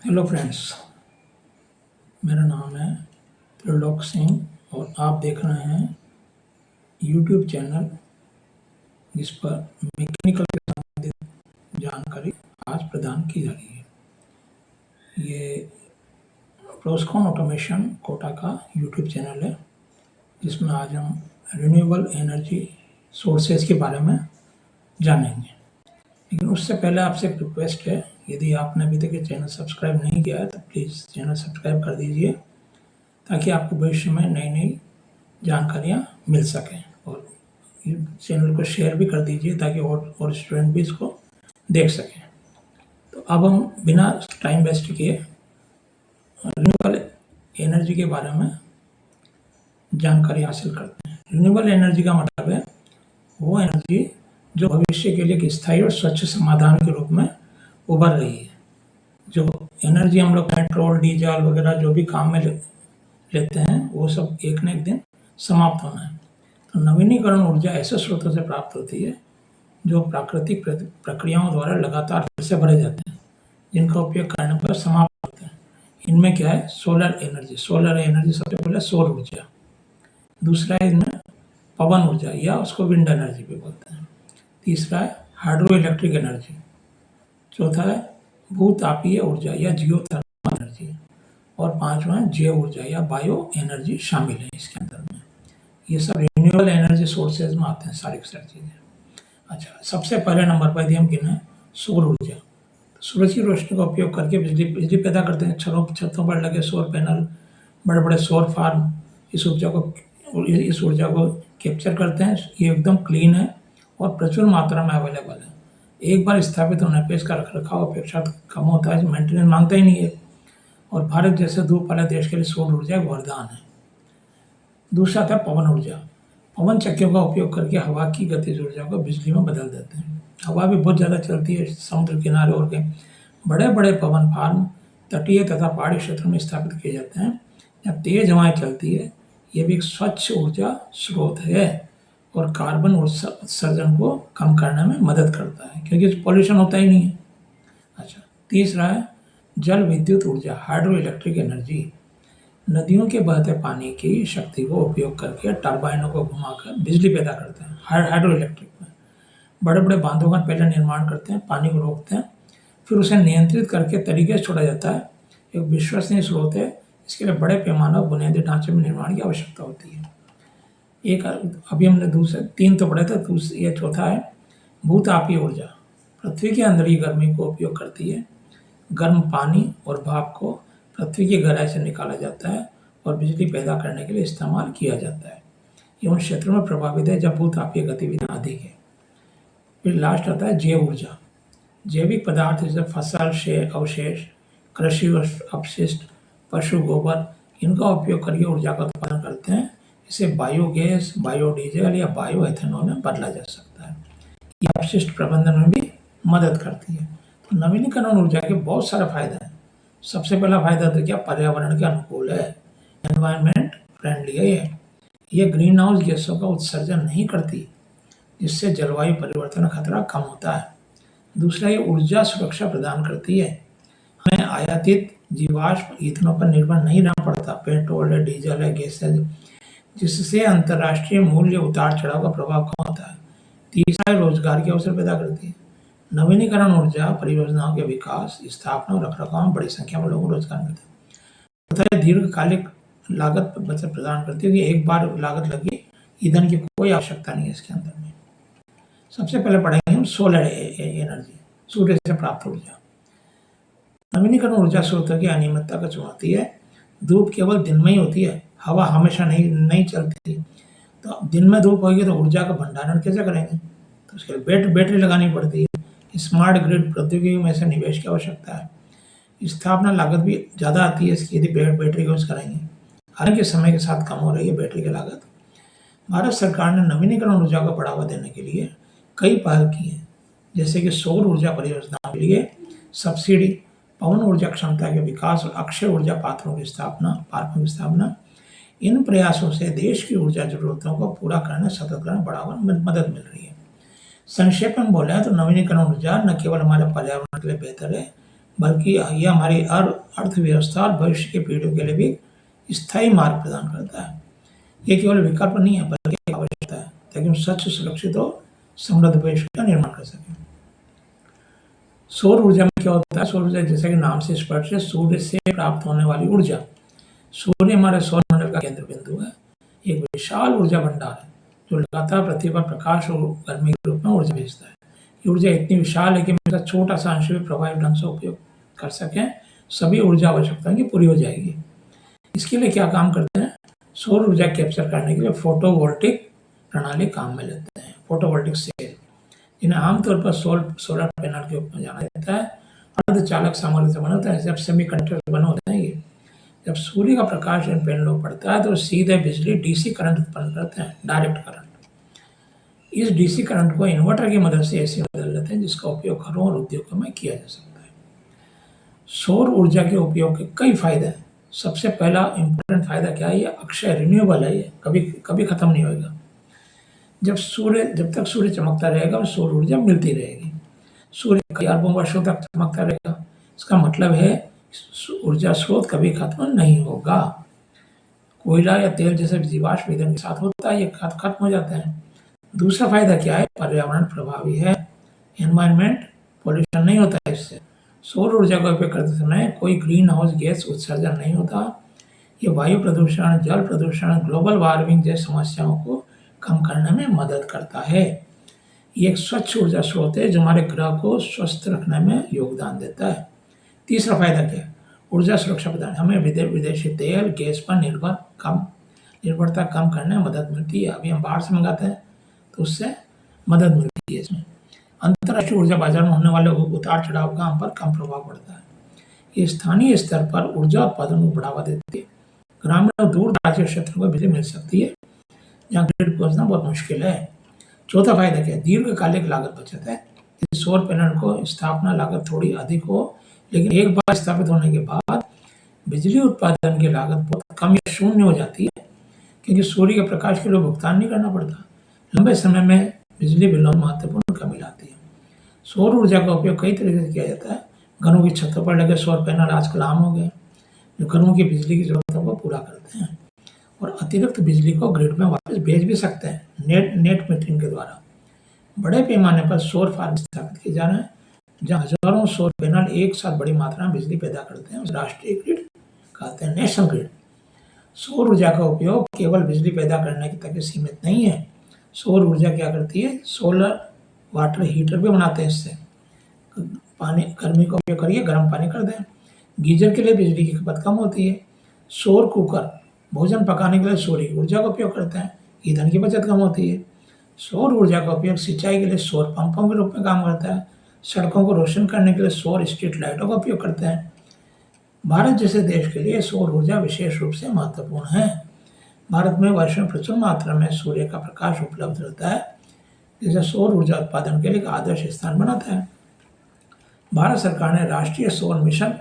Hello friends, मेरा नाम है त्रिलोक सिंह और आप देख रहे हैं यूट्यूब चैनल जिस पर मैकेनिकल से संबंधित जानकारी आज प्रदान की जा रही है। ये प्रोस्कॉन ऑटोमेशन कोटा का यूट्यूब चैनल है जिसमें आज हम रिन्यूएबल एनर्जी सोर्सेज के बारे में जानेंगे। लेकिन उससे पहले आपसे एक रिक्वेस्ट है, यदि आपने अभी तक ये चैनल सब्सक्राइब नहीं किया है तो प्लीज़ चैनल सब्सक्राइब कर दीजिए ताकि आपको भविष्य में नई नई जानकारियाँ मिल सकें, और चैनल को शेयर भी कर दीजिए ताकि और स्टूडेंट भी इसको देख सकें। तो अब हम बिना टाइम वेस्ट किए रिन्यूएबल एनर्जी के बारे में जानकारी हासिल करते हैं। रिन्यूएबल एनर्जी का मतलब है वो एनर्जी जो भविष्य के लिए एक स्थायी और स्वच्छ समाधान के रूप में उभर रही है। जो एनर्जी हम लोग पेट्रोल, डीजल वगैरह जो भी काम में लेते हैं वो सब एक न एक दिन समाप्त होना है। तो नवीनीकरण ऊर्जा ऐसे स्रोतों से प्राप्त होती है जो प्राकृतिक प्रक्रियाओं द्वारा लगातार फिर से भरे जाते हैं, जिनका उपयोग करने पर समाप्त होते हैं। इनमें क्या है? सोलर एनर्जी सबसे पहले सौर ऊर्जा, दूसरा है इनमें पवन ऊर्जा या उसको विंड एनर्जी भी बोलते हैं, तीसरा है हाइड्रो इलेक्ट्रिक एनर्जी, चौथा है भूतापीय ऊर्जा या जियोथर्मल एनर्जी, और पांचवा है जैव ऊर्जा या बायो एनर्जी शामिल है इसके अंदर में। ये सब रिन्यूएबल एनर्जी सोर्सेज में आते हैं सारी चीज़ें। अच्छा, सबसे पहले नंबर पर यदि हम गिने सौर ऊर्जा, सूरज की रोशनी का उपयोग करके बिजली पैदा करते हैं। छतों पर लगे सौर पैनल, बड़े बड़े सौर फार्म इस ऊर्जा को कैप्चर करते हैं। ये एकदम क्लीन है और प्रचुर मात्रा में अवेलेबल है। एक बार स्थापित होने पर इसका रखरखाव अपेक्षाकृत कम होता है, मेंटेनेंस मांगता ही नहीं है, और भारत जैसे धूप वाले देश के लिए सौर ऊर्जा एक वरदान है। दूसरा था पवन ऊर्जा। पवन चक्कियों का उपयोग करके हवा की गतिज ऊर्जा को बिजली में बदल देते हैं। हवा भी बहुत ज़्यादा चलती है समुद्र किनारे और के बड़े बड़े पवन फार्म तटीय तथा पहाड़ी क्षेत्रों में स्थापित किए जाते हैं। जब तेज हवाएं चलती है, ये भी एक स्वच्छ ऊर्जा स्रोत है और कार्बन उत्सर्जन को कम करने में मदद करता है क्योंकि पॉल्यूशन होता ही नहीं है। अच्छा, तीसरा है जल विद्युत ऊर्जा, हाइड्रो इलेक्ट्रिक एनर्जी। नदियों के बहते पानी की शक्ति को उपयोग करके टरबाइनों को घुमाकर बिजली पैदा करते हैं। हाइड्रो इलेक्ट्रिक में बड़े बड़े बांधों का पहले निर्माण करते हैं, पानी को रोकते हैं, फिर उसे नियंत्रित करके तरीके से छोड़ा जाता है। एक विश्वसनीय स्रोत है, इसके लिए बड़े पैमाने और बुनियादी ढांचे में निर्माण की आवश्यकता होती है। एक अभी हमने दूसरे तीन तो पढ़े थे, ये चौथा है भूतापीय ऊर्जा। पृथ्वी के अंदर ही गर्मी को उपयोग करती है। गर्म पानी और भाप को पृथ्वी की गहराई से निकाला जाता है और बिजली पैदा करने के लिए इस्तेमाल किया जाता है। ये उन क्षेत्रों में प्रभावित है जब भूतापीय गतिविधियाँ अधिक है। फिर लास्ट आता है जैव ऊर्जा। जैविक पदार्थ जैसे फसल से अवशेष, कृषि अपशिष्ट, पशु गोबर, इनका उपयोग करके ऊर्जा का उत्पादन करते हैं। इसे बायोगैस, बायोडीजल या बायो एथेनॉल में बदला जा सकता है। ये अपशिष्ट प्रबंधन में भी मदद करती है। तो नवीनीकरण ऊर्जा के बहुत सारे फायदे हैं। सबसे पहला फायदा तो क्या, पर्यावरण के अनुकूल है, एनवायरनमेंट फ्रेंडली है। ये ग्रीन हाउस गैसों का उत्सर्जन नहीं करती, जिससे जलवायु परिवर्तन का खतरा कम होता है। दूसरा, ये ऊर्जा सुरक्षा प्रदान करती है। हमें आयातित जीवाश्म ईंधनों पर निर्भर नहीं रहना पड़ता, पेट्रोल है, डीजल है, गैस है, जिससे अंतर्राष्ट्रीय मूल्य उतार चढ़ाव का प्रभाव कम होता है। तीसरा, रोजगार के अवसर पैदा करती है। नवीनीकरण ऊर्जा परियोजनाओं के विकास, स्थापना और रखरखाव में बड़ी संख्या में लोगों को रोजगार मिलता है। चौथा, दीर्घकालिक लागत बचत प्रदान करती है कि एक बार लागत लगी, ईंधन की कोई आवश्यकता नहीं है इसके अंदर में। सबसे पहले पढ़ेंगे हम सोलर एनर्जी, सूर्य से प्राप्त ऊर्जा। नवीनीकरण ऊर्जा स्रोतों की अनियमितता का चुनौती है। धूप केवल दिन में ही होती है, हवा हमेशा नहीं चलती। तो दिन में धूप होगी तो ऊर्जा का भंडारण कैसे करेंगे? तो उसके लिए बैटरी लगानी पड़ती है। स्मार्ट ग्रिड प्रौद्योगिकी में से निवेश की आवश्यकता है। स्थापना लागत भी ज़्यादा आती है इसकी यदि बैटरी यूज करेंगे। हालांकि समय के साथ कम हो रही है बैटरी की लागत। भारत सरकार ने नवीनीकरण ऊर्जा को बढ़ावा देने के लिए कई पहल की है, जैसे कि सौर ऊर्जा परियोजनाओं के लिए सब्सिडी, पवन ऊर्जा क्षमता के विकास और अक्षय ऊर्जा पार्कों की स्थापना। इन प्रयासों से देश की ऊर्जा जरूरतों को पूरा करने, सतत करने बढ़ावा मदद मिल रही है। संक्षेप में बोले तो नवीनीकरण ऊर्जा न केवल हमारे पर्यावरण के लिए बेहतर है, बल्कि यह हमारी अर्थव्यवस्था और भविष्य की पीढ़ियों के लिए भी स्थायी मार्ग प्रदान करता है। ये केवल विकल्प नहीं है बल्कि एक आवश्यकता है ताकि हम स्वच्छ, सुरक्षित और समृद्ध भविष्य का निर्माण कर सकें। सौर ऊर्जा में क्या होता है? सौर ऊर्जा जैसा कि नाम से स्पष्ट है, सूर्य से प्राप्त होने वाली ऊर्जा। सूर्य हमारे सौर मंडल का केंद्र बिंदु है, एक विशाल ऊर्जा भंडार है जो लगातार पृथ्वी पर प्रकाश और गर्मी के रूप में ऊर्जा भेजता है। ये ऊर्जा इतनी विशाल है कि हम इसका छोटा सा अंश भी प्रभावी ढंग से उपयोग कर सकें, सभी ऊर्जा आवश्यकताएं की पूरी हो जाएगी। इसके लिए क्या काम करते हैं? सौर ऊर्जा कैप्चर करने के लिए फोटोवोल्टिक प्रणाली काम में लेते हैं, फोटोवोल्टिक सेल, जिन्हें आमतौर पर सोलर पैनल के रूप में जाना जाता है। अर्धचालक सामग्री से बने होते हैं, जब सेमीकंडक्टर बने होते हैं ये। जब सूर्य का प्रकाश इन पैनलों पर पड़ता है तो सीधे बिजली डीसी करंट उत्पन्न करते हैं, डायरेक्ट करंट। इस डीसी करंट को इन्वर्टर की मदद से एसी में बदल लेते हैं, जिसका उपयोग घरों और उद्योगों में किया जा सकता है। सौर ऊर्जा के उपयोग के कई फायदे हैं। सबसे पहला इंपॉर्टेंट फायदा क्या है? ये अक्षय, रिन्यूएबल है, ये कभी कभी खत्म नहीं होगा। जब तक सूर्य चमकता रहेगा सौर ऊर्जा मिलती रहेगी। सूर्य कई अरबों वर्षों तक चमकता रहेगा, इसका मतलब है ऊर्जा स्रोत कभी खत्म नहीं होगा। कोयला या तेल जैसे जीवाश्म ईंधन के साथ होता है, ये खत्म हो जाता है। दूसरा फायदा क्या है? पर्यावरण प्रभावी है, एनवायरमेंट पॉल्यूशन नहीं होता है इससे। सौर ऊर्जा का उपयोग करते समय कोई ग्रीन हाउस गैस उत्सर्जन नहीं होता। ये वायु प्रदूषण, जल प्रदूषण, ग्लोबल वार्मिंग जैसी समस्याओं को कम करने में मदद करता है। ये एक स्वच्छ ऊर्जा स्रोत है जो हमारे ग्रह को स्वस्थ रखने में योगदान देता है। तीसरा फायदा क्या है? ऊर्जा सुरक्षा प्रदान, हमें विदेशी तेल गैस पर निर्भरता कम करने में मदद मिलती है। अभी हम बाहर से मंगाते हैं तो उससे मदद मिलती है। इसमें अंतर्राष्ट्रीय ऊर्जा बाजार में होने वाले उतार चढ़ाव का हम पर कम प्रभाव पड़ता है। ये स्थानीय स्तर पर ऊर्जा उत्पादन को बढ़ावा देती है। ग्रामीण और दूर दराज के क्षेत्रों को बिजली मिल सकती है जहाँ ग्रिड पहुंचना बहुत मुश्किल है। चौथा फायदा क्या है? दीर्घकालिक लागत बचत है। इस सौर पैनल को स्थापना लागत थोड़ी अधिक हो, लेकिन एक बार स्थापित होने के बाद बिजली उत्पादन की लागत बहुत कम या शून्य हो जाती है, क्योंकि सूर्य के प्रकाश के लिए भुगतान नहीं करना पड़ता। लंबे समय में बिजली बिलों में महत्वपूर्ण कमी लाती है। सौर ऊर्जा का उपयोग कई तरीके से किया जाता है। घरों की छतों पर लगे सौर पैनल आजकल आम हो गए, जो घरों की बिजली की जरूरतों को पूरा करते हैं और अतिरिक्त बिजली को ग्रिड में वापस भेज भी सकते हैं नेट मीटरिंग के द्वारा। बड़े पैमाने पर सौर फार्म स्थापित किए जा रहे हैं, जहाँ हजारों सौर पैनल एक साथ बड़ी मात्रा में बिजली पैदा करते हैं। राष्ट्रीय ग्रिड कहते हैं, नेशनल ग्रिड। सौर ऊर्जा का उपयोग केवल बिजली पैदा करने तक सीमित नहीं है। सौर ऊर्जा क्या करती है? सोलर वाटर हीटर भी बनाते हैं। इससे पानी, गर्मी का उपयोग करिए, गर्म पानी कर दें। गीजर के लिए बिजली की खपत कम होती है। सौर कुकर भोजन पकाने के लिए सौर ऊर्जा का उपयोग करते हैं, ईंधन की बचत कम होती है। सौर ऊर्जा का उपयोग सिंचाई के लिए सौर पंपों के रूप में काम करता है। सड़कों को रोशन करने के लिए सौर स्ट्रीट लाइटों का उपयोग करते हैं। भारत जैसे देश के लिए सौर ऊर्जा विशेष रूप से महत्वपूर्ण है। भारत में वर्ष में प्रचुर मात्रा में सूर्य का प्रकाश उपलब्ध रहता है, जिसे सौर ऊर्जा उत्पादन के लिए एक आदर्श स्थान बनाता है। भारत सरकार ने राष्ट्रीय सौर मिशन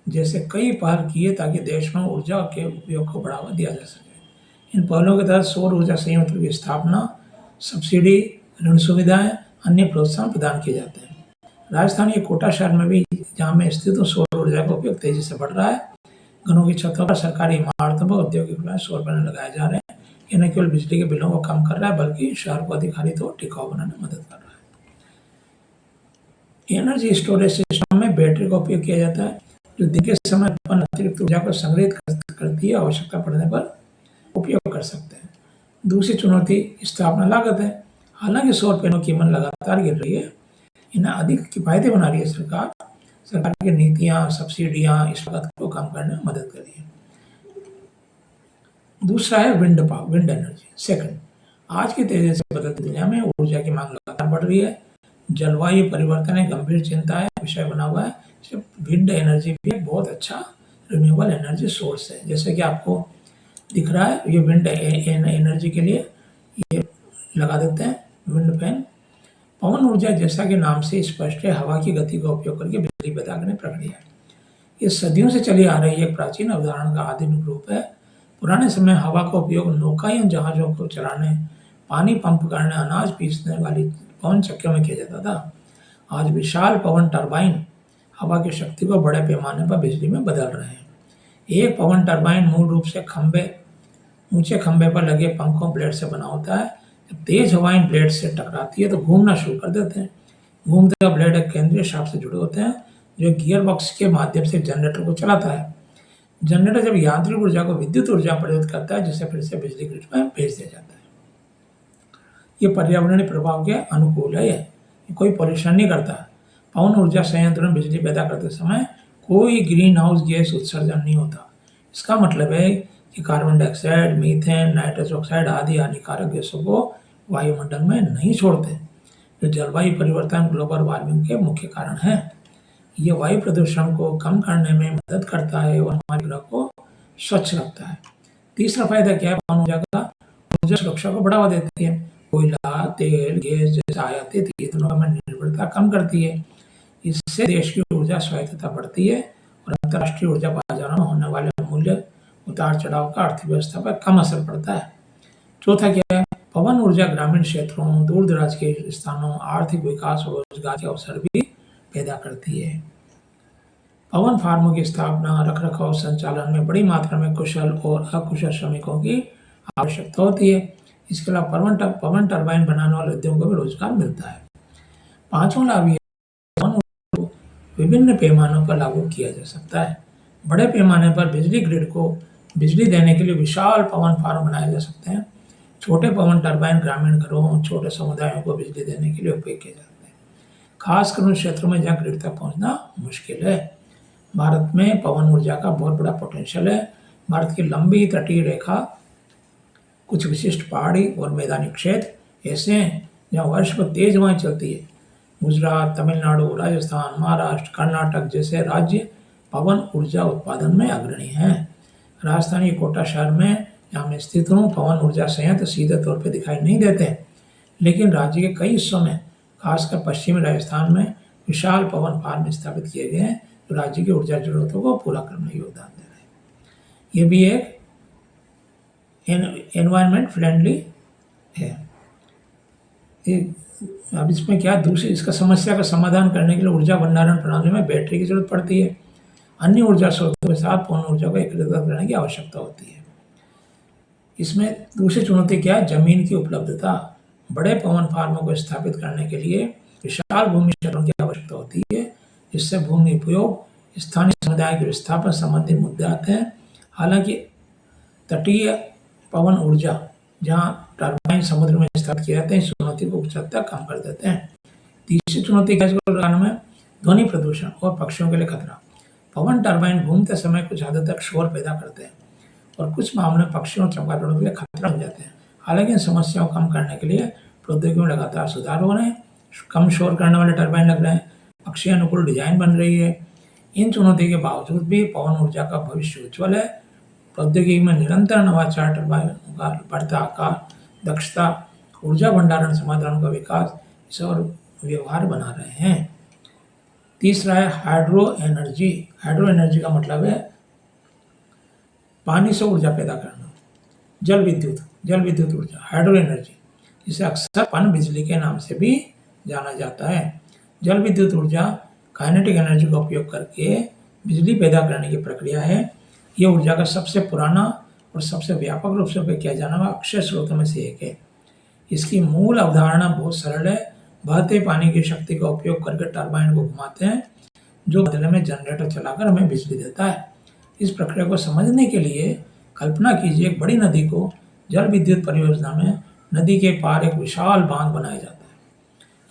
जैसे कई पहल किए ताकि देश में ऊर्जा के उपयोग को बढ़ावा दिया जा सके। इन पहलों के तहत सौर ऊर्जा संयंत्र की स्थापना, सब्सिडी, ऋण सुविधाएं, अन्य प्रोत्साहन प्रदान किए जाते हैं। राजधानी के कोटा शहर में भी, जहाँ में स्थित सौर ऊर्जा का उपयोग तेजी से बढ़ रहा है। घरों की छतों पर, सरकारी इमारतों पर, औद्योगिक में सौर पैनल लगाए जा रहे हैं। ये न केवल बिजली के बिलों को कम कर रहा है बल्कि शहर को अधिक हरित और टिकाऊ बनाने में मदद कर रहा है। एनर्जी स्टोरेज सिस्टम में बैटरी का उपयोग किया जाता है, जो दिन के समय उत्पन्न अतिरिक्त ऊर्जा को संग्रहित करती है, आवश्यकता पड़ने पर उपयोग कर सकते हैं। दूसरी चुनौती स्थापना लागत है। हालांकि सौर पैनल की कीमत लगातार गिर रही है, इन्हें अधिक किफायती बना रही है सरकार की नीतियां, सब्सिडियां इस लागत को कम करने में मदद कर रही है। दूसरा है विंड एनर्जी। सेकंड, आज की तेजी से बदलती दुनिया में ऊर्जा की मांग लगातार बढ़ रही है। जलवायु परिवर्तन एक गंभीर चिंता है, विषय बना हुआ है। विंड एनर्जी भी एक बहुत अच्छा रिन्यूएबल एनर्जी सोर्स है। जैसे कि आपको दिख रहा है, ये विंड एनर्जी के लिए ये लगा देते हैं विंड फैन। पवन ऊर्जा जैसा कि नाम से स्पष्ट है, हवा की गति का उपयोग करके बिजली पैदा करने की प्रक्रिया है। ये सदियों से चली आ रही एक प्राचीन अवधारणा का आधुनिक रूप है। पुराने समय हवा का उपयोग नौका या जहाजों को चलाने, पानी पंप करने, अनाज पीसने वाली पवन चक्कियों में किया जाता था। आज विशाल पवन टरबाइन हवा की शक्ति को बड़े पैमाने पर बिजली में बदल रहे हैं। एक पवन टरबाइन मूल रूप से ऊंचे खंभे पर लगे पंखों ब्लेड से बना होता है। जब तेज हवा इन ब्लेड से टकराती है तो घूमना शुरू कर देते हैं। घूमते हुए ब्लेड एक केंद्रीय शाफ्ट से जुड़े होते हैं जो गियर बॉक्स के माध्यम से जनरेटर को चलाता है। जनरेटर जब यांत्रिक ऊर्जा को विद्युत ऊर्जा में परिवर्तित करता है जिसे फिर से बिजली ग्रिड में भेज दिया जाता है। ये पर्यावरणीय प्रभाव के अनुकूल है। ये कोई पॉल्यूशन नहीं करता। पवन ऊर्जा संयंत्र में बिजली पैदा करते समय कोई ग्रीन हाउस गैस उत्सर्जन नहीं होता। इसका मतलब है कि carbon dioxide, methane, nitrous oxide आदि हानिकारक गैसों को वायुमंडल में नहीं छोड़ते, जो जलवायु परिवर्तन ग्लोबल वार्मिंग के मुख्य कारण हैं। ये वायु प्रदूषण को कम करने में मदद करता है और हमारे ग्रह को स्वच्छ रखता है। तीसरा फायदा क्या है पवन ऊर्जा का? ऊर्जा सुरक्षा को बढ़ावा देती है। कोयला, तेल, गैस जैसे आयातित ईंधनों में निर्भरता कम करती है। इससे देश की ऊर्जा स्वायत्तता बढ़ती है और अंतर्राष्ट्रीय ऊर्जा बाजारों में होने वाले मूल्य उतार चढ़ाव का अर्थव्यवस्था पर कम असर पड़ता है। चौथा क्या है? पवन ऊर्जा ग्रामीण क्षेत्रों, दूर दराज के स्थानों, आर्थिक विकास और रोजगार के अवसर भी पैदा करती है। पवन फार्मों की स्थापना, रखरखाव, संचालन में बड़ी मात्रा में कुशल और अकुशल श्रमिकों की आवश्यकता होती है। इसके अलावा पवन टरबाइन बनाने वाले उद्योगों को भी रोजगार मिलता है। पांचवा लाभ ये पवन ऊर्जा को विभिन्न पैमानों पर लागू किया जा सकता है। बड़े पैमाने पर बिजली ग्रिड को बिजली देने के लिए विशाल पवन फार्म बनाए जा सकते हैं। छोटे पवन टरबाइन ग्रामीण घरों, छोटे समुदायों को बिजली देने के लिए उपयोग किए जाते हैं, खासकर उन क्षेत्रों में जहाँ ग्रिड तक पहुँचना मुश्किल है। भारत में पवन ऊर्जा का बहुत बड़ा पोटेंशियल है। भारत की लंबी तटीय रेखा, कुछ विशिष्ट पहाड़ी और मैदानी क्षेत्र ऐसे हैं जहाँ वर्ष भर तेज हवाएं चलती है। गुजरात, तमिलनाडु, राजस्थान, महाराष्ट्र, कर्नाटक जैसे राज्य पवन ऊर्जा उत्पादन में अग्रणी हैं। राजधानी कोटा शहर में जहाँ मैं स्थित हूँ, पवन ऊर्जा संयंत्र सीधे तौर पर दिखाई नहीं देते, लेकिन राज्य के कई हिस्सों में, खासकर पश्चिमी राजस्थान में विशाल पवन फार्म स्थापित किए गए हैं जो राज्य की ऊर्जा जरूरतों को पूरा करने में योगदान दे रहे हैं। ये भी एक एनवायरनमेंट फ्रेंडली है। अब इसमें क्या दूसरी इसका समस्या का समाधान करने के लिए ऊर्जा भंडारण प्रणाली में बैटरी की जरूरत पड़ती है। अन्य ऊर्जा स्रोतों के साथ पवन ऊर्जा को एकत्रित करने की आवश्यकता होती है। इसमें दूसरी चुनौती क्या है? जमीन की उपलब्धता। बड़े पवन फार्मों को स्थापित करने के लिए विशाल भूमि क्षेत्रों की आवश्यकता होती है, जिससे भूमि उपयोग, स्थानीय समुदाय के विस्थापन संबंधी मुद्दे आते हैं। हालांकि तटीय पवन ऊर्जा जहाँ टरबाइन समुद्र में स्थापित किए जाते हैं, इस चुनौती को कुछ हद तक कम कर देते हैं। तीसरी चुनौती क्या है? ध्वनि प्रदूषण और पक्षियों के लिए खतरा। पवन टरबाइन घूमते समय कुछ हद तक शोर पैदा करते हैं और कुछ मामलों में पक्षियों और चमगादड़ों के लिए खतरा बन जाते हैं। हालांकि इन समस्याओं को कम करने के लिए प्रौद्योगिकी में लगातार सुधार हो रहे हैं। कम शोर करने वाले टरबाइन लग रहे हैं, पक्षी अनुकूल डिजाइन बन रही है। इन चुनौतियों के बावजूद भी पवन ऊर्जा का भविष्य उज्ज्वल है। प्रौद्योगिकी में निरंतर नवाचार, टरबाइन का बढ़ता आकार, दक्षता, ऊर्जा भंडारण समाधानों का विकास इसे और व्यवहार बना रहे हैं। तीसरा है हाइड्रो एनर्जी। हाइड्रो एनर्जी का मतलब है पानी से ऊर्जा पैदा करना। जल विद्युत ऊर्जा, हाइड्रो एनर्जी, जिसे अक्सर पन बिजली के नाम से भी जाना जाता है। जल विद्युत ऊर्जा काइनेटिक एनर्जी का उपयोग करके बिजली पैदा करने की प्रक्रिया है। यह ऊर्जा का सबसे पुराना और सबसे व्यापक रूप से उपयोग किया जाने वाला अक्षय स्रोतों में से एक है। इसकी मूल अवधारणा बहुत सरल है। बहते पानी की शक्ति का उपयोग करके टरबाइन को घुमाते हैं, जो बदले में जनरेटर चलाकर हमें बिजली देता है। इस प्रक्रिया को समझने के लिए कल्पना कीजिए, एक बड़ी नदी को जल विद्युत परियोजना में नदी के पार एक विशाल बांध बनाया जाता है।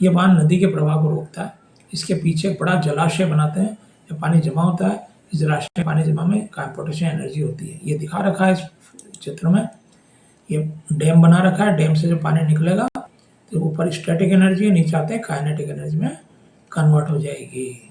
यह बांध नदी के प्रवाह को रोकता है। इसके पीछे एक बड़ा जलाशय बनाते हैं, जब पानी जमा होता है। इस जलाशय में पानी जमा में पोटेंशियल एनर्जी होती है। ये दिखा रखा है इस चित्र में। ये डैम बना रखा है। डैम से जो पानी निकलेगा तो ऊपर स्टैटिक एनर्जी, नीचे आते हैं काइनेटिक एनर्जी में कन्वर्ट हो जाएगी।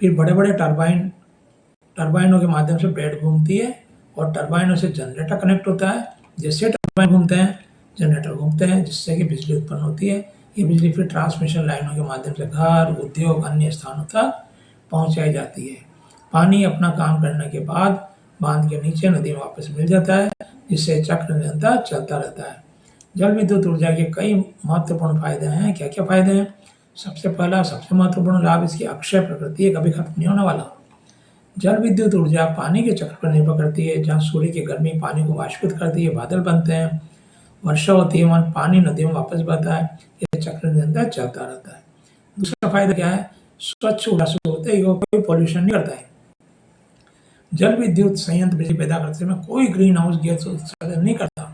फिर बड़े बड़े टरबाइनों के माध्यम से ब्लेड घूमती है और टरबाइनों से जनरेटर कनेक्ट होता है। जैसे टरबाइन घूमते हैं, जनरेटर घूमते हैं, जिससे कि बिजली उत्पन्न होती है। ये बिजली फिर ट्रांसमिशन लाइनों के माध्यम से घर, उद्योग, अन्य स्थानों तक पहुंचाई जाती है। पानी अपना काम करने के बाद बांध के नीचे नदी में वापस मिल जाता है, जिससे चक्र निरंतर चलता रहता है। जल विद्युत ऊर्जा के कई महत्वपूर्ण फायदे हैं। क्या क्या फायदे हैं? सबसे पहला सबसे महत्वपूर्ण लाभ इसकी अक्षय प्रकृति है, कभी खत्म नहीं होने वाला। जल विद्युत ऊर्जा पानी के चक्र पर निर्भर करती है, जहाँ सूर्य की गर्मी पानी को वाष्पित करती है, बादल बनते हैं, वर्षा होती है, वहाँ पानी नदियों में वापस बहता है, यह चक्र निरंतर चलता रहता है। दूसरा फायदा क्या है, स्वच्छ ऊर्जा स्रोत है, ये कोई पॉल्यूशन नहीं करता है। जल विद्युत संयंत्र बिजली पैदा करते समय कोई ग्रीन हाउस गैस उत्सर्जन नहीं करता।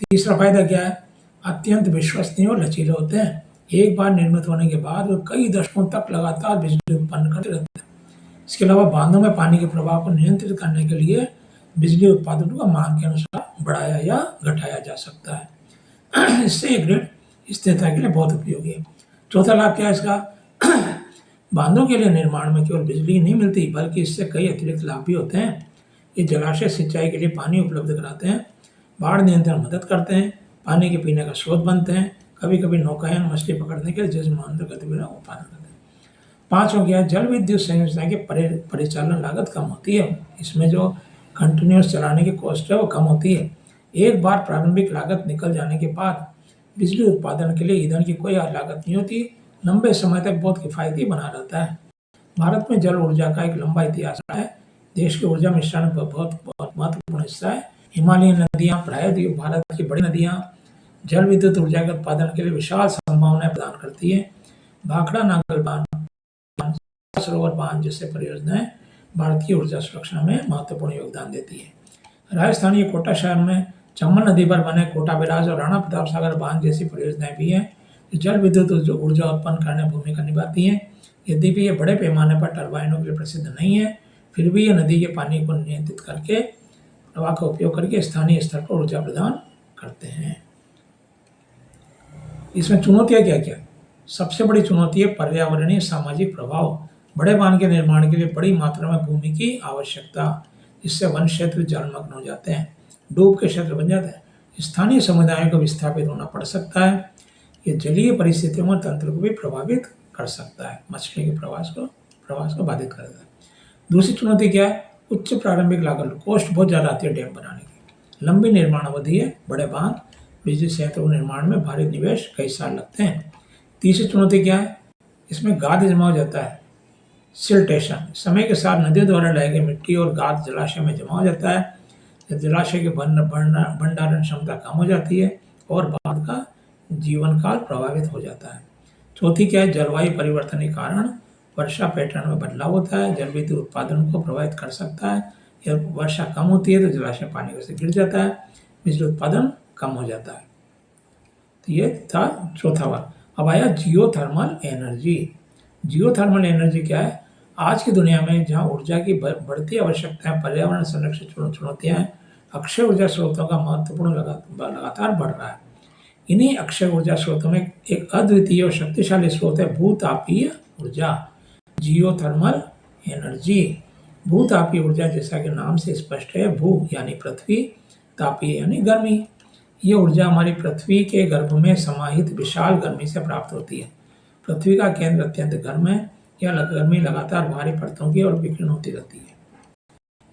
तीसरा फायदा क्या है, अत्यंत विश्वसनीय और लचीले होते हैं। एक बार निर्मित होने के बाद वो कई दशकों तक लगातार बिजली उत्पन्न करते रहते हैं। इसके अलावा बांधों में पानी के प्रवाह को नियंत्रित करने के लिए बिजली उत्पादन को मांग के अनुसार बढ़ाया या घटाया जा सकता है। इससे ये ग्रिड स्थिरता के लिए बहुत उपयोगी है। चौथा लाभ क्या है इसका, बांधों के लिए निर्माण में केवल बिजली नहीं मिलती, बल्कि इससे कई अतिरिक्त लाभ भी होते हैं। ये जलाशय सिंचाई के लिए पानी उपलब्ध कराते हैं, बाढ़ नियंत्रण में मदद करते हैं, पानी के पीने का स्रोत बनते हैं, कभी कभी नौकायन मछली पकड़ने के लिए जलमंत्र गतिविधियों का उत्पादन करते हैं। पांचवा क्या है, जल विद्युत संरचना की परिचालन लागत कम होती है। इसमें जो कंटिन्यूस चलाने की कॉस्ट है वो कम होती है। एक बार प्रारंभिक लागत निकल जाने के बाद बिजली उत्पादन के लिए ईंधन की कोई लागत नहीं होती, लंबे समय तक बहुत किफायती बना रहता है। भारत में जल ऊर्जा का एक लंबा इतिहास रहा है। देश के ऊर्जा मिश्रण का बहुत महत्वपूर्ण हिस्सा है। हिमालयन नदियाँ, प्रायः भारत की बड़ी नदियाँ जल विद्युत ऊर्जा के उत्पादन के लिए विशाल संभावनाएं प्रदान करती है। भाखड़ा नागल बांध, सरोवर बांध जैसे परियोजनाएं भारत की ऊर्जा सुरक्षा में महत्वपूर्ण योगदान देती है। राजस्थान के कोटा शहर में चंबल नदी पर बने कोटा बैराज और राणा प्रताप सागर बांध जैसी परियोजनाएं भी हैं, जो जल विद्युत ऊर्जा उत्पन्न करने में भूमिका निभाती हैं। यद्यपि ये बड़े पैमाने पर टर्बाइनों के लिए प्रसिद्ध नहीं है, फिर भी ये नदी के पानी को नियंत्रित करके प्रवाह का उपयोग करके स्थानीय स्तर पर ऊर्जा प्रदान करते हैं। इसमें चुनौतियाँ क्या क्या? सबसे बड़ी चुनौती है पर्यावरणीय सामाजिक प्रभाव। बड़े बांध के निर्माण के लिए बड़ी मात्रा में भूमि की आवश्यकता, इससे वन क्षेत्र जलमग्न हो जाते हैं, डूब के क्षेत्र बन जाते हैं, स्थानीय समुदायों को विस्थापित होना पड़ सकता है। ये जलीय परिस्थितियों और तंत्र को भी प्रभावित कर सकता है, मछली के प्रवास को बाधित कर देता है। दूसरी चुनौती क्या है, उच्च प्रारंभिक लागत, कॉस्ट बहुत ज़्यादा आती है डैम बनाने की। लंबी निर्माण अवधि है, बड़े बांध बिजली संयंत्रों निर्माण में भारी निवेश कई साल लगते हैं। तीसरी चुनौती क्या है, इसमें गाद जमा हो जाता है, सिल्टेशन। समय के साथ नदियों द्वारा लाई गई मिट्टी और गाद जलाशय में जमा हो जाता है, जब जलाशय की भंडारण क्षमता कम हो जाती है और बांध का जीवन काल प्रभावित हो जाता है। चौथी क्या है, जलवायु परिवर्तन के कारण वर्षा पैटर्न में बदलाव होता है, जल विद्युत उत्पादन को प्रभावित कर सकता है। जब वर्षा कम होती है तो जलाशय पानी से गिर जाता है, बिजली उत्पादन कम हो जाता है। तो ये था चौथा बार। अब आया जियोथर्मल एनर्जी। जियोथर्मल एनर्जी क्या है, आज की दुनिया में जहाँ ऊर्जा की बढ़ती आवश्यकताएं, पर्यावरण संरक्षण चुनौतियां हैं, अक्षय ऊर्जा स्रोतों का महत्वपूर्ण लगातार बढ़ रहा है। इन्हीं अक्षय ऊर्जा स्रोतों में एक अद्वितीय और शक्तिशाली स्रोत है भूतापीय ऊर्जा, जियोथर्मल एनर्जी। भूतापीय ऊर्जा जैसा कि नाम से स्पष्ट है, भू यानी पृथ्वी, तापीय यानी गर्मी। ये ऊर्जा हमारी पृथ्वी के गर्भ में समाहित विशाल गर्मी से प्राप्त होती है। पृथ्वी का केंद्र अत्यंत गर्म है, यह गर्मी लगातार भारी परतों की और विकीर्ण होती रहती है।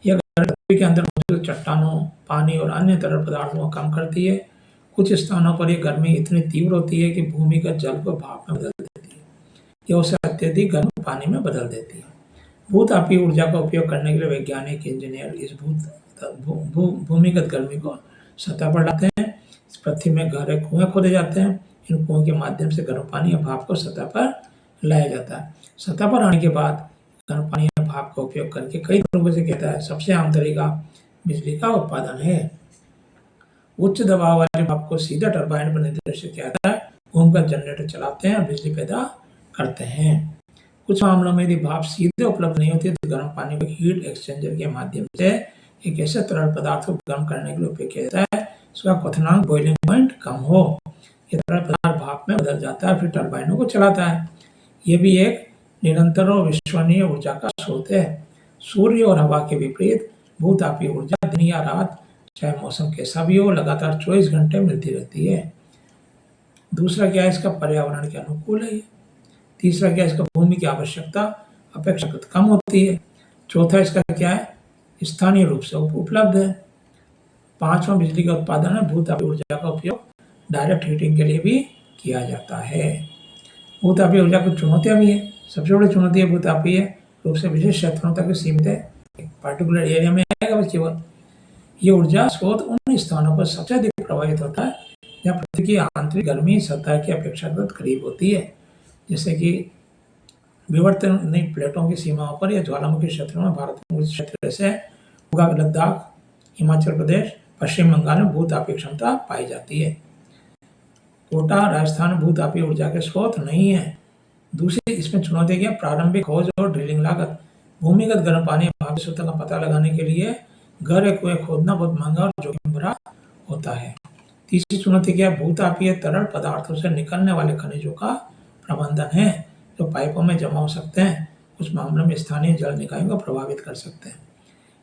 यह पृथ्वी के अंदर मौजूद चट्टानों, पानी और अन्य तरल पदार्थों को कम करती है। कुछ स्थानों पर यह गर्मी इतनी तीव्र होती है कि भूमिगत जल को भाप में बदल देती है, यह उसे अत्यधिक गर्म पानी में बदल देती है। भूतापीय ऊर्जा का उपयोग करने के लिए वैज्ञानिक इंजीनियर इस भूमिगत गर्मी को सतह पर लाते हैं। इस पृथ्वी में गहरे कुएं खोदे जाते हैं, इन कुओं के माध्यम से गर्म पानी या भाप को सतह पर लाया जाता है। सतह पर आने के बाद गर्म पानी या भाप का उपयोग करके कई तरीकों से कहता है, सबसे आम तरीका बिजली का उत्पादन है। उच्च दबाव वाले भाप को सीधा टरबाइन पर निर्देशित किया जाता है, घूमकर जनरेटर चलाते हैं और बिजली पैदा करते हैं। कुछ मामलों में यदि भाप सीधे उपलब्ध नहीं होती तो गर्म पानी को हीट एक्सचेंजर के माध्यम से एक ऐसे तरल पदार्थ को गर्म करने के लिए उपयोग किया जाता है उसका क्वथनांक बॉइलिंग पॉइंट कम हो। यह तरल पदार्थ भाप में बदल जाता है, फिर टरबाइनों को चलाता है। यह भी एक निरंतर और विश्वसनीय ऊर्जा का स्रोत है। सूर्य और हवा के विपरीत भूतापीय ऊर्जा दिन या रात, चाहे मौसम कैसा भी हो, लगातार 24 घंटे मिलती रहती है। दूसरा क्या है, इसका पर्यावरण के अनुकूल है। तीसरा क्या है, इसका भूमि की आवश्यकता अपेक्षाकृत कम होती है। चौथा इसका क्या है, स्थानीय रूप से उपलब्ध है। पांचवा बिजली का उत्पादन है, भूतापीय ऊर्जा का उपयोग डायरेक्ट हीटिंग के लिए भी किया जाता है। भूतापीय ऊर्जा कुछ चुनौतियाँ भी हैं। सबसे बड़ी चुनौती है भूतापीय रूप से विशेष क्षेत्रों तक सीमित है, एक पर्टिकुलर एरिया में आएगा बस केवल। ये ऊर्जा स्रोत उन स्थानों पर सबसे अधिक प्रभावित होता है जहाँ पृथ्वी की आंतरिक गर्मी सतह की अपेक्षाकृत करीब होती है, जैसे कि विवर्तनिक प्लेटों की सीमाओं पर या ज्वालामुखी क्षेत्रों में। भारत में कुछ क्षेत्र ऐसे हैं, उगा लद्दाख, हिमाचल प्रदेश, पश्चिम बंगाल में भूतापीय क्षमता पाई जाती है। कोटा राजस्थान भूतापीय ऊर्जा के स्रोत नहीं है। दूसरी इसमें चुनौती क्या? प्रारंभिक खोज और ड्रिलिंग लागत। भूमिगत गर्म पानी या भाप स्रोतों का पता लगाने के लिए गहरे कुएं खोदना बहुत महंगा और जोखिम भरा होता है। तीसरी चुनौती क्या? भूतापीय तरल पदार्थों से निकलने वाले खनिजों का प्रबंधन है, जो पाइपों में जमा हो सकते हैं, कुछ मामलों में स्थानीय जल निकायों को प्रभावित कर सकते हैं।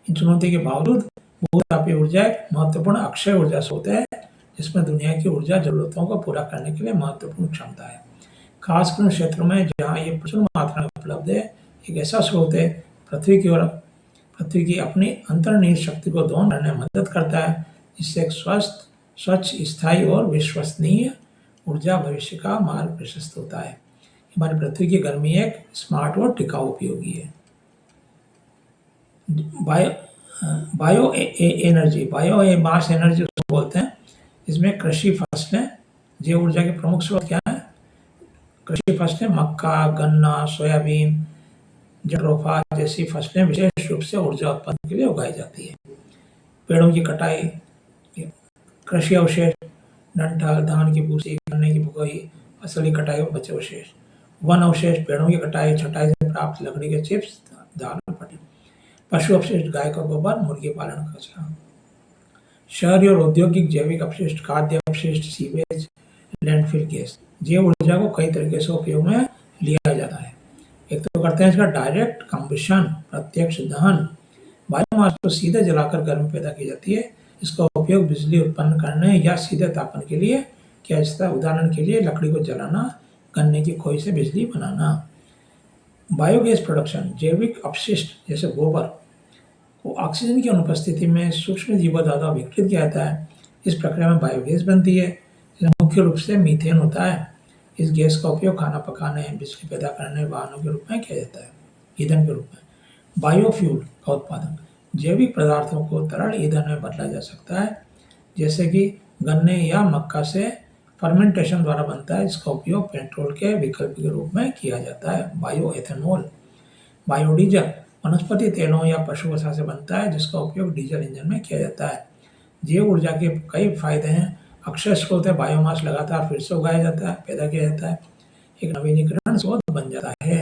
इन चुनौती के बावजूद भूतापीय ऊर्जा एक महत्वपूर्ण अक्षय ऊर्जा स्रोत है, जिसमें दुनिया की ऊर्जा जरूरतों को पूरा करने के लिए महत्वपूर्ण क्षमता है। खासकर उन क्षेत्रों में जहाँ ये प्रचुर मात्रा में उपलब्ध है, एक ऐसा स्रोत है पृथ्वी की अपनी अंतर्निहित शक्ति को दोहन करने में मदद करता है, जिससे एक स्वस्थ, स्वच्छ, स्थायी और विश्वसनीय ऊर्जा भविष्य का मार्ग प्रशस्त होता है। हमारी पृथ्वी की गर्मी एक स्मार्ट और टिकाऊ उपयोगी है। बायो एनर्जी, मास एनर्जी उसको बोलते हैं। इसमें कृषि फसलें जैव ऊर्जा के प्रमुख स्रोत क्या है? कृषि फसलें मक्का, गन्ना, सोयाबीन, जट्रोफा जैसी फसलें विशेष रूप से ऊर्जा उत्पादन के लिए उगाई जाती है। पेड़ों की कटाई, कृषि अवशेष, डंठल, धान की भूसी, गन्ने की बुआई, फसल की कटाई और बचे अवशेष। वन अवशेष, पेड़ों की कटाई, छटाई से प्राप्त लकड़ी के चिप्स, दाल, पट्टी। पशु अपशिष्ट, गाय का गोबर, मुर्गी पालन का कचरा। शहरी और औद्योगिक जैविक अपशिष्ट, खाद्य अपशिष्ट, सीवेज, लैंडफिल गैस। जैव ऊर्जा को कई तरीके से उपयोग में लिया जाता है। एक तो करते हैं इसका डायरेक्ट कंबशन, प्रत्यक्ष दहन। बायोमास को सीधे जलाकर गर्मी पैदा की जाती है। इसका उपयोग बिजली उत्पन्न करने या सीधे तापन के लिए किया जाता है। उदाहरण के लिए लकड़ी को जलाना, गन्ने की खोई से बिजली बनाना। बायोगैस प्रोडक्शन, जैविक अपशिष्ट जैसे गोबर को ऑक्सीजन की अनुपस्थिति में सूक्ष्म जीवों द्वारा विघटित किया जाता है। इस प्रक्रिया में बायोगैस बनती है, जिसमें मुख्य रूप से मीथेन होता है। इस गैस का उपयोग खाना पकाने, बिजली पैदा करने, वाहनों के रूप में किया जाता है, ईंधन के रूप में। बायोफ्यूल का उत्पादन, जैविक पदार्थों को तरल ईंधन में बदला जा सकता है, जैसे कि गन्ने या मक्का से फर्मेंटेशन द्वारा बनता है, जिसका उपयोग पेट्रोल के विकल्प के रूप में किया जाता है। बायो एथेनॉल, बायोडीजल, वनस्पति तेलों या पशु वसा से बनता है, जिसका उपयोग डीजल इंजन में किया जाता है। जैव ऊर्जा के कई फायदे हैं। अक्षय स्रोत है, बायोमास लगातार फिर से उगाया जाता है, पैदा किया जाता है, एक नवीनीकरण स्रोत बन जाता है।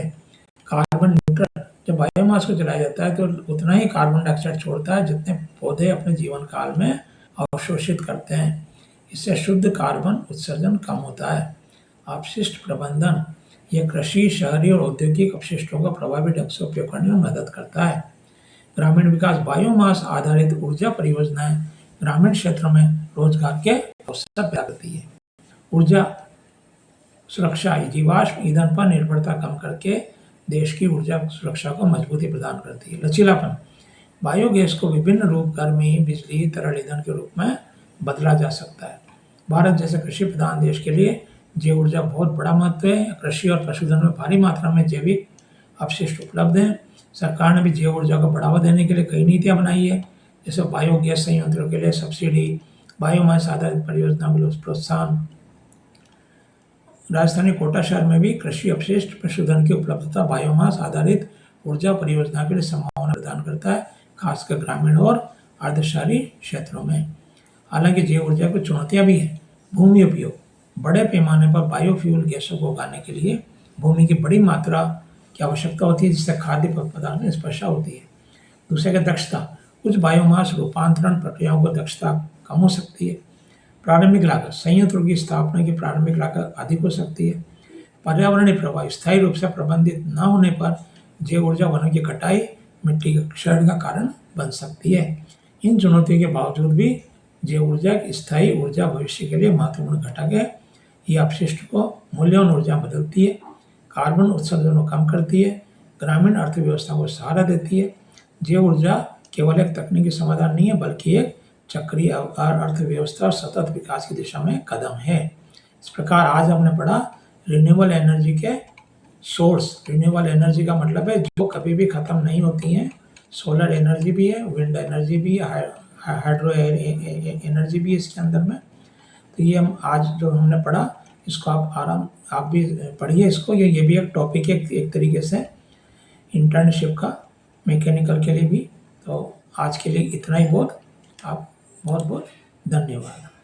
कार्बन न्यूट्रल, जब बायोमास को जलाया जाता है तो उतना ही कार्बन डाइऑक्साइड छोड़ता है जितने पौधे अपने जीवन काल में अवशोषित करते हैं। इससे शुद्ध कार्बन उत्सर्जन कम होता है। अपशिष्ट प्रबंधन, यह कृषि, शहरी और औद्योगिक अपशिष्टों का प्रभावी ढंग से उपयोग करने में मदद करता है। ग्रामीण विकास, बायोमास आधारित ऊर्जा परियोजनाएं ग्रामीण क्षेत्रों में रोजगार के अवसर पैदा करती है। ऊर्जा सुरक्षा, जीवाश्म ईंधन पर निर्भरता कम करके देश की ऊर्जा सुरक्षा को मजबूती प्रदान करती है। लचीलापन, बायोगैस को विभिन्न रूप, गर्मी, बिजली, तरल ईंधन के रूप में बदला जा सकता है। भारत जैसे कृषि प्रधान देश के लिए जैव ऊर्जा बहुत बड़ा महत्व है। कृषि और पशुधन में भारी मात्रा में जैविक अपशिष्ट उपलब्ध हैं। सरकार ने भी जैव ऊर्जा को बढ़ावा देने के लिए कई नीतियां बनाई है, जैसे बायोगैस संयंत्रों के लिए सब्सिडी, बायोमास आधारित परियोजनाओं के लिए प्रोत्साहन। राजधानी कोटा शहर में भी कृषि अपशिष्ट, पशुधन की उपलब्धता बायोमास आधारित ऊर्जा परियोजना के लिए संभावना प्रदान करता है, खासकर ग्रामीण और अर्धशहरी क्षेत्रों में। हालांकि जैव ऊर्जा की चुनौतियां भी हैं। भूमि उपयोग, बड़े पैमाने पर बायोफ्यूल गैसों को उगाने के लिए भूमि की बड़ी मात्रा की आवश्यकता होती है, जिससे खाद्य पदार्थ में स्पर्शा होती है। दूसरे की दक्षता, कुछ बायोमास रूपांतरण प्रक्रियाओं को दक्षता कम हो सकती है। प्रारंभिक लागत, संयंत्रों की स्थापना की प्रारंभिक लागत अधिक हो सकती है। पर्यावरणीय प्रभाव, स्थायी रूप से प्रबंधित न होने पर जैव ऊर्जा वनों की कटाई, मिट्टी के क्षरण का कारण बन सकती है। इन चुनौतियों के बावजूद भी जैव ऊर्जा एक स्थायी ऊर्जा भविष्य के लिए महत्वपूर्ण घटक है। ये अपशिष्ट को मूल्यवान ऊर्जा बदलती है, कार्बन उत्सर्जन को कम करती है, ग्रामीण अर्थव्यवस्था को सहारा देती है। जैव ऊर्जा केवल एक तकनीकी समाधान नहीं है, बल्कि एक चक्रीय अर्थव्यवस्था और सतत विकास की दिशा में कदम है। इस प्रकार आज हमने पढ़ा रिन्यूएबल एनर्जी के सोर्स। रिन्यूएबल एनर्जी का मतलब है जो कभी भी ख़त्म नहीं होती हैं। सोलर एनर्जी भी है, विंड एनर्जी भी है, हाइड्रो एनर्जी भी है इसके अंदर में। तो ये हम आज जो हमने पढ़ा, इसको आप भी पढ़िए इसको। ये भी एक टॉपिक है एक तरीके से इंटर्नशिप का, मैकेनिकल के लिए भी। तो आज के लिए इतना ही बहुत। आप बहुत बहुत धन्यवाद।